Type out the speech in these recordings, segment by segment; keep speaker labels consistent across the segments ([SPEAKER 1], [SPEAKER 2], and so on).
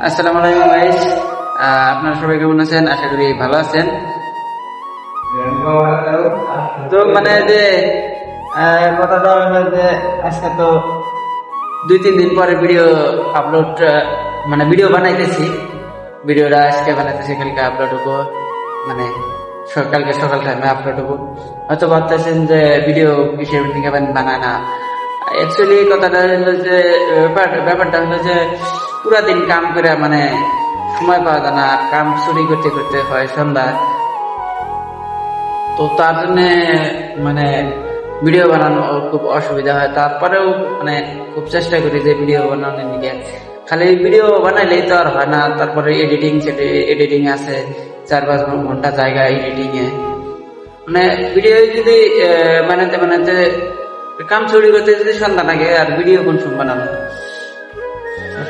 [SPEAKER 1] আসসালামু আলাইকুম গাইস, আপনারা সবাই কেমন আছেন? আশা করি ভালো আছেন। তো মানে যে কথাটা হলো যে আজকে তো 2-3 দিন পরে ভিডিও আপলোড, মানে ভিডিও বানাইতেছি। ভিডিওটা আজকে বানাইতেছি, কালকে আপলোড হবো, মানে কালকে সকাল টাইমে আপলোড হবো। হয়তো ভাবতেছেন যে ভিডিও কিসের দিকে বানায় না। অ্যাকচুয়ালি কথাটা হলো যে ব্যাপারটা হলো যে পুরা দিন কাম করে মানে সময় পাওয়া যায় না, কাম চুরি করতে করতে হয় সন্ধ্যা। তো তার জন্য মানে ভিডিও বানানো খুব অসুবিধা হয়। তারপরেও মানে খুব চেষ্টা করি যে ভিডিও বানানোর দিকে। খালি ভিডিও বানাইলেই তো আর হয় না, তারপরে এডিটিং আছে 4-5 ঘন্টা জায়গা এডিটিং এ। মানে ভিডিও যদি বানাতে বানাতে কাম চুরি করতে যদি সন্ধ্যা লাগে, আর ভিডিও কোন সময় বানাবো?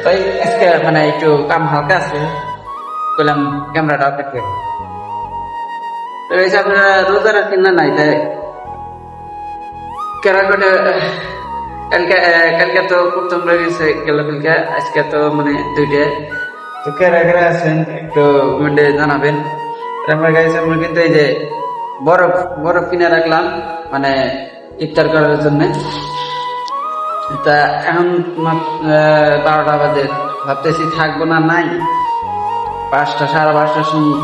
[SPEAKER 1] তাই আজকে মানে একটু কাম হালকা আছে, বললাম ক্যামেরাটা দেখে। তো এই আপনারা রোজা রাখেন না? নাই তাই কেরাকটে কালকে তো প্রথম রয়েছে গেল, কালকে আজকে তো মানে 2টা। তো কেরা আছেন একটু কমেন্টে জানাবেন। আমরা গাইছে আমরা কিন্তু এই যে বরফ বরফ কিনে রাখলাম মানে ইফতার করার জন্য। তা এখন 12টা বাজে, ভাবতেছি থাকবো না নাই 5টা 5:30টার সময়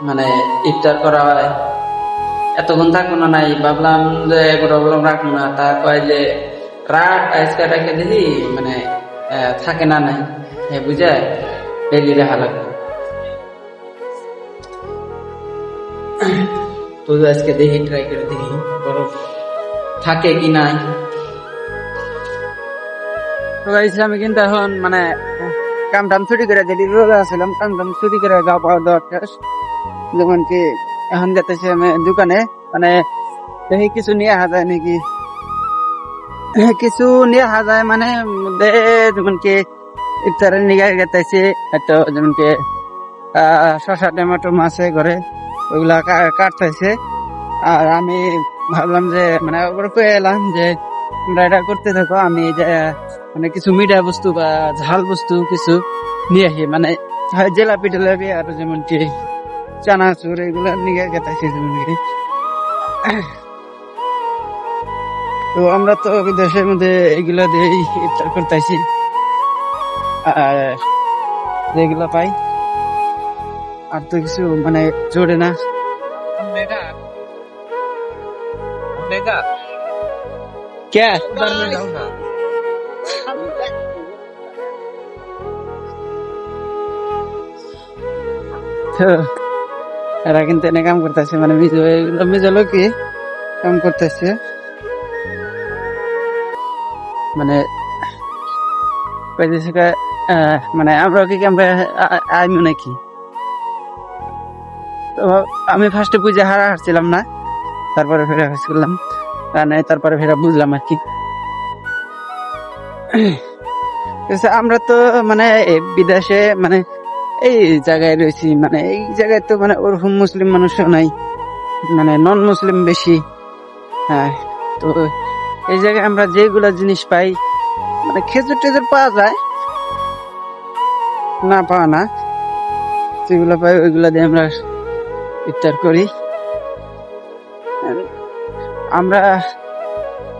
[SPEAKER 1] মানে ইফতার করা হয়। এতক্ষণ থাকবো না নাই, ভাবলাম যে বললাম রাখবো না। তা কয় যে রাখ, আজকে রেখে দিলি মানে থাকে না নাই, বুঝে ডেলি রাখা লাগবে। তো আজকে দেখি, ট্রাই করে দেখি বরফ থাকে কি নাই। তো আমি কিন্তু এখন মানে কাম টাম ছুটি করে যেটি রোজা আসলাম, কাম টাম ছুটি করে গা পাওয়া দেওয়ার শেষ। যেমন কি এখন যেতেছি আমি দোকানে, মানে দেখি কিছু নিয়ে আসা যায় নাকি, কিছু নিয়ে আসা যায় মানে মধ্যে, যেমন কি ইফতারের নিয়ে গেতেছি হয়তো, যেমন কি শসা টমেটো মাছে ঘরে ওইগুলা কাটতেছে। আর আমি ভাবলাম যে মানে ওপরে এলাম যে তোমরা এটা করতে থাকো, আমি যে মানে কিছু মিঠা বস্তু বা ঝাল বস্তু কিছু নিয়ে আসি, মানে জিলাপি টেলাপি আর যেমন কি চানাচুর এগুলা নিয়ে গেতেছি। যেমন কি তো আমরা তো দেশের মধ্যে এগুলা দিয়ে ইফতার করতেছি, আর যেগুলা পাই আর তো কিছু মানে জোরে না। क्या এরা কিন্তু এনে কাম করতেছে, মানে মিজো লোকই কাম করতেছে, মানে মানে আমরা কি আমরা আইমু নাকি। তো আমি ফার্স্টে বুঝে হারছিলাম না, তারপরে ফেরা করলাম, তারপরে ফেরা বুঝলাম আর কি। আমরা তো মানে বিদেশে মানে এই জায়গায় রয়েছি, মানে এই জায়গায় তো মানে ওরকম মুসলিম মানুষও নাই, মানে নন মুসলিম বেশি। হ্যাঁ, তো এই জায়গায় আমরা যেগুলা জিনিস পাই, মানে খেজুর টেজুর পাওয়া যায় না, পাওয়া না, যেগুলো পাই ওইগুলা দিয়ে আমরা ইফতার করি। আমরা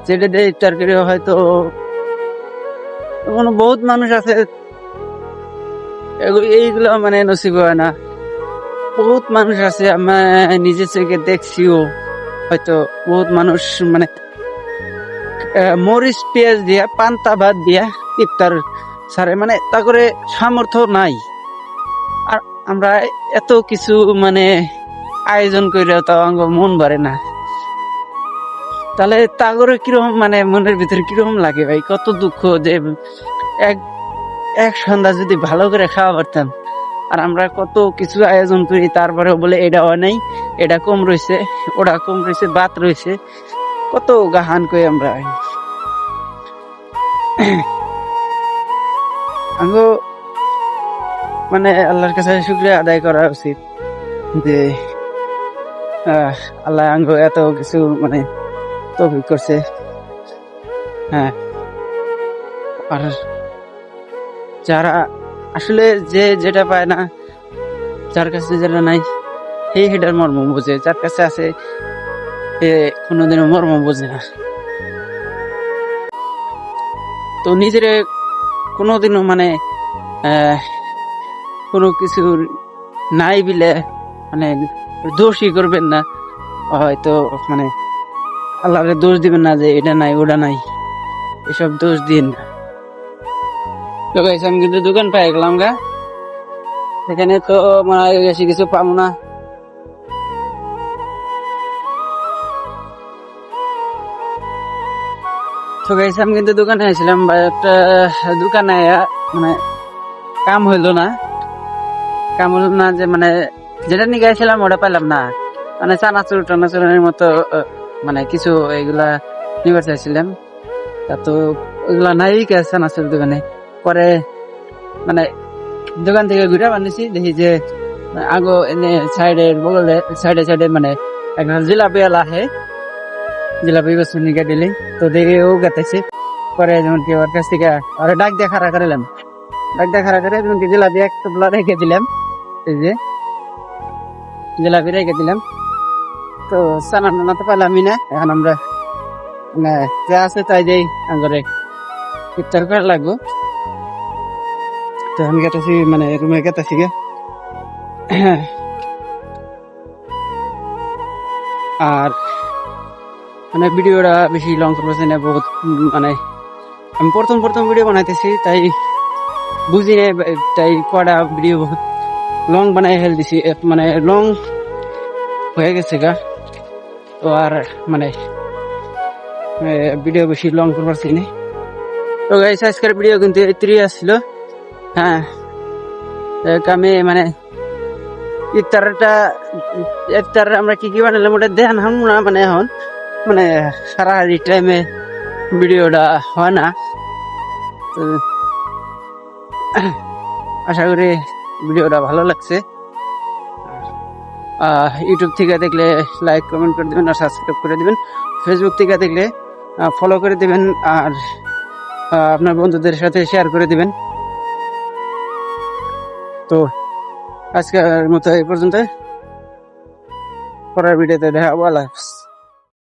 [SPEAKER 1] যেটা দিয়ে ইফতার করি হয়তো বহুত মানুষ আছে এইগুলো মানে নসিব হয় না। বহুত মানুষ আছে, আমি নিজে চোখে দেখছিও, হয়তো বহুত মানুষ মানে মরিচ পেঁয়াজ দিয়া পান্তা ভাত দিয়া ইফতার সারে, মানে তা করে সামর্থ্য নাই। আর আমরা এত কিছু মানে আয়োজন করে তাও মন ভরে না, তাহলে তাগরে কিরকম মানে মনের ভিতরে কিরকম লাগে ভাই, কত দুঃখ যে এক সন্ধ্যা যদি ভালো করে খাওয়া পারতাম। আর আমরা কত কিছু আয়োজন করি, তারপরে বলে এটা হয় নাই, এটা কম রয়েছে, ওটা কম রয়েছে, ভাত রয়েছে, কত গাহান কই আমরা। আঙ্গো মানে আল্লাহর কাছে শুকরিয়া আদায় করা উচিত যে আল্লাহ আঙ্গো এত কিছু মানে তৌফিক করছে। হ্যাঁ, আর যারা আসলে যে যেটা পায় না, যার কাছে যেটা নাই সেই সেটার মর্ম বোঝে, যার কাছে আছে সে কোনোদিনও মর্ম বোঝে না। তো নিজের কোনোদিনও মানে আহ, কোনো কিছু নাই বিলে মানে দোষই করবেন না, হয়তো মানে আল্লাহরে দোষ দিবেন না যে এটা নাই ওটা নাই, এসব দোষ দিন না। তো গাইস আমি কিন্তু দোকান পাই গেলাম গা, সেখানে তো মনে হয় বেশি কিছু পাবো না। তো গাইস আমি কিন্তু দোকানে আসছিলাম, বা একটা দোকানে মানে কাম হইলো না, কাম হলো না যে মানে যেটা নিয়ে গেছিলাম ওটা পাইলাম না, মানে চানাচুর টানাচুরের মতো মানে কিছু এগুলা নিবার চাইছিলাম, তা তো ওইগুলা নাই কে চানাচুর দোকানে। পরে মানে দোকান থেকে ঘুরে বানিয়েছি, দেখি যে আগো এনে সাইডের বগলে সাইডে সাইডে মানে একটা জিলাপি আলা আহে, জিলাপি বস্তু নিয়ে দিলি, তো দেখি ও গাতেছে। পরে যেমন কি ওর কাছ থেকে ওরা ডাক দিয়ে খাড়া করালাম, ডাক দিয়ে খাড়া করে যেমন কি জিলাপি এক টুকলা রেখে দিলাম, এই যে জিলাপি রেখে দিলাম। তো চানা টানা তো পাইলামই না, এখন আমরা মানে যা আছে তাই যেই আঙ্গরে ইফতার করা লাগবো। তো আমি গেতেছি মানে রুমে গেতেছি গে। আর মানে ভিডিওটা বেশি লং করতেছি না, বহুত মানে আমি প্রথম প্রথম ভিডিও বানাইতেছি, তাই বুঝি না, তাই কটা ভিডিও বহুত লং বানাই ফেল দিছি, মানে লং হয়ে গেছে গা। তো আর মানে ভিডিও বেশি লং করতে না। তো গাইস আজকের ভিডিও কিন্তু এত্রি আসছিল। হ্যাঁ, আমি মানে ইফতার আমরা কি কি বানালাম ওটা দেখান হাম না, মানে এখন মানে সারা টাইমে ভিডিওটা হয় না। তো আশা করি ভিডিওটা ভালো লাগছে। ইউটিউব থেকে দেখলে লাইক কমেন্ট করে দিবেন আর সাবস্ক্রাইব করে দিবেন, ফেসবুক থেকে দেখলে ফলো করে দিবেন, আর আপনার বন্ধুদের সাথে শেয়ার করে দিবেন। তো আজকের মতো এই পর্যন্ত, পরের ভিডিওতে দেখা হবো। আল্লাহ হাফেজ।